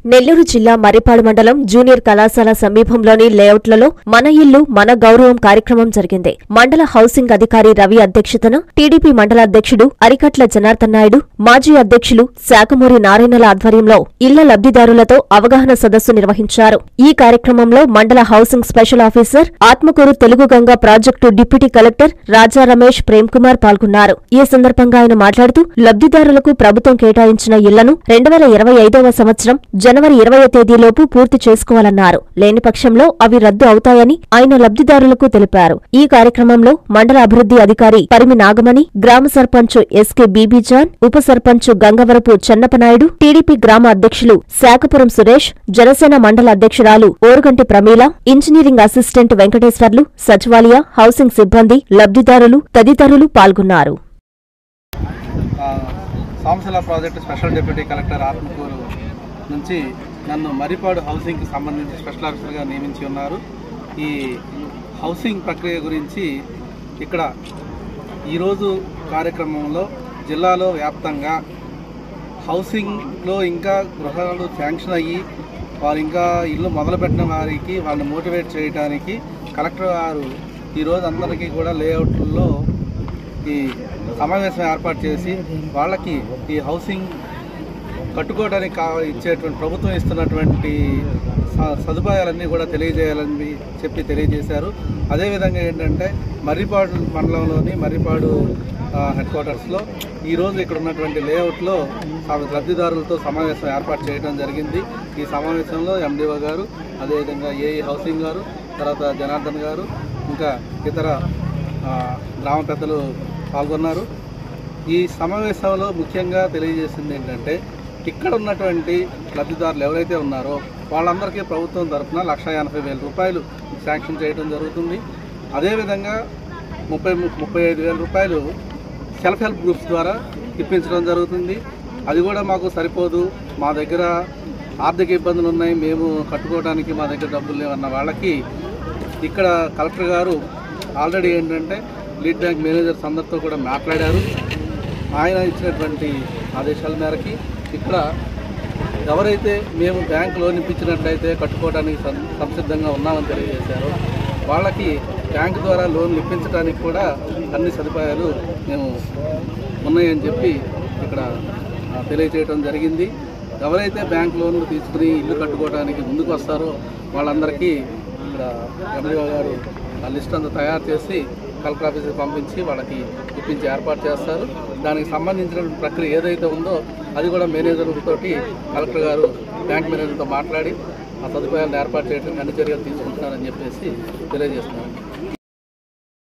నెల్లూరు జిల్లా మర్రిపాడు మండలం జూనియర్ కళాశాల సమీపంలోని లేఅవుట్లలో మన ఇల్లు మన గౌరవం కార్యక్రమం జరిగింది. మండల హౌసింగ్ అధికారి రవి అధ్యక్షతన టీడీపీ మండల అధ్యక్షుడు అరికట్ల జనార్దన్ నాయుడు, మాజీ అధ్యక్షులు శాఖమూరి నారాయణల ఆధ్వర్యంలో ఇళ్ల లబ్ధిదారులతో అవగాహన సదస్సు నిర్వహించారు. ఈ కార్యక్రమంలో మండల housing special officer, Atmakur Telugu Ganga project deputy collector Raja Ramesh Prem Kumar పాల్గొన్నారు. ఈ సందర్భంగా ఆయన మాట్లాడుతూ లబ్ధిదారులకు ప్రభుత్వం కేటాయించిన ఇళ్లను 2025వ సంవత్సరం జనవరి 20వ తేదీలోపు పూర్తి చేసుకోవాలన్నారు. లేని పక్షంలో అవి రద్దు అవుతాయని ఆయన లబ్ధిదారులకు తెలిపారు. ఈ కార్యక్రమంలో మండల అభివృద్ధి అధికారి పరిమి నాగమణి, గ్రామ సర్పంచ్ ఎస్కే బీబీజాన్, ఉప సర్పంచ్ గంగవరపు చెన్నపనాయుడు, టీడీపీ గ్రామ అధ్యక్షులు శాఖపురం సురేష్, జనసేన మండల అధ్యక్షురాలు ఓరుగంటి ప్రమీల, ఇంజనీరింగ్ అసిస్టెంట్ వెంకటేశ్వర్లు, సచివాలయ, హౌసింగ్ సిబ్బంది, లబ్ధిదారులు తదితరులు పాల్గొన్నారు. సాంసల project special deputy collector Atmakur నుంచి నన్ను మర్రిపాడు హౌసింగ్కి సంబంధించి స్పెషల్ ఆఫీసర్గా నియమించి ఉన్నారు. ఈ హౌసింగ్ ప్రక్రియ గురించి ఇక్కడ ఈరోజు కార్యక్రమంలో జిల్లాలో వ్యాప్తంగా హౌసింగ్లో ఇంకా గృహాలు శాంక్షన్ అయ్యి వారు ఇంకా ఇల్లు మొదలుపెట్టిన వారికి వాళ్ళని మోటివేట్ చేయడానికి కలెక్టర్ గారు ఈరోజు అందరికీ కూడా లేఅవుట్లలో ఈ సమావేశం ఏర్పాటు చేసి వాళ్ళకి ఈ హౌసింగ్ కట్టుకోవడానికి ఇచ్చేటువంటి ప్రభుత్వం ఇస్తున్నటువంటి సదుపాయాలన్నీ కూడా తెలియజేయాలని తెలియజేశారు. అదేవిధంగా ఏంటంటే మర్రిపాడు మండలంలోని మర్రిపాడు హెడ్ క్వార్టర్స్లో ఈరోజు ఇక్కడ ఉన్నటువంటి లేఅవుట్లో లబ్ధిదారులతో సమావేశం ఏర్పాటు చేయడం జరిగింది. ఈ సమావేశంలో ఎండిఓ గారు, అదేవిధంగా ఏఈ హౌసింగ్ గారు, తర్వాత జనార్దన్ గారు, ఇంకా ఇతర గ్రామ పెద్దలు పాల్గొన్నారు. ఈ సమావేశంలో ముఖ్యంగా తెలియజేసింది ఏంటంటే ఇక్కడ ఉన్నటువంటి లబ్ధిదారులు ఎవరైతే ఉన్నారో వాళ్ళందరికీ ప్రభుత్వం తరఫున 1,80,000 రూపాయలు శాంక్షన్ చేయడం జరుగుతుంది. అదేవిధంగా 35,000 రూపాయలు సెల్ఫ్ హెల్ప్ గ్రూప్స్ ద్వారా ఇప్పించడం జరుగుతుంది. అది కూడా మాకు సరిపోదు, మా దగ్గర ఆర్థిక ఇబ్బందులు ఉన్నాయి, మేము కట్టుకోవడానికి మా దగ్గర డబ్బులు లేవన్న వాళ్ళకి ఇక్కడ కలెక్టర్ గారు ఆల్రెడీ ఏంటంటే లీడ్ బ్యాంక్ మేనేజర్స్ అందరితో కూడా మాట్లాడారు. ఆయన ఇచ్చినటువంటి ఆదేశాల మేరకి ఇక్కడ ఎవరైతే మేము బ్యాంక్ లోన్ ఇప్పించినట్లయితే కట్టుకోవడానికి సంసిద్ధంగా ఉన్నామని తెలియజేశారో వాళ్ళకి బ్యాంక్ ద్వారా లోన్లు ఇప్పించడానికి కూడా అన్ని సదుపాయాలు మేము ఉన్నాయని చెప్పి ఇక్కడ తెలియజేయడం జరిగింది. ఎవరైతే బ్యాంక్ లోన్లు తీసుకుని ఇల్లు కట్టుకోవడానికి ముందుకు వస్తారో వాళ్ళందరికీ ఇక్కడ ఎండిఓ గారు ఆ లిస్ట్ అంతా తయారు చేసి కలెక్టర్ ఆఫీస్కి పంపించి వాళ్ళకి ఇప్పించి ఏర్పాటు చేస్తారు. దానికి సంబంధించిన ప్రక్రియ ఏదైతే ఉందో అది కూడా మేనేజర్లతో కలెక్టర్ గారు బ్యాంక్ మేనేజర్తో మాట్లాడి ఆ సదుపాయాలను ఏర్పాటు చేయడానికి అన్ని చర్యలు తీసుకుంటున్నారని చెప్పేసి తెలియజేస్తున్నారు.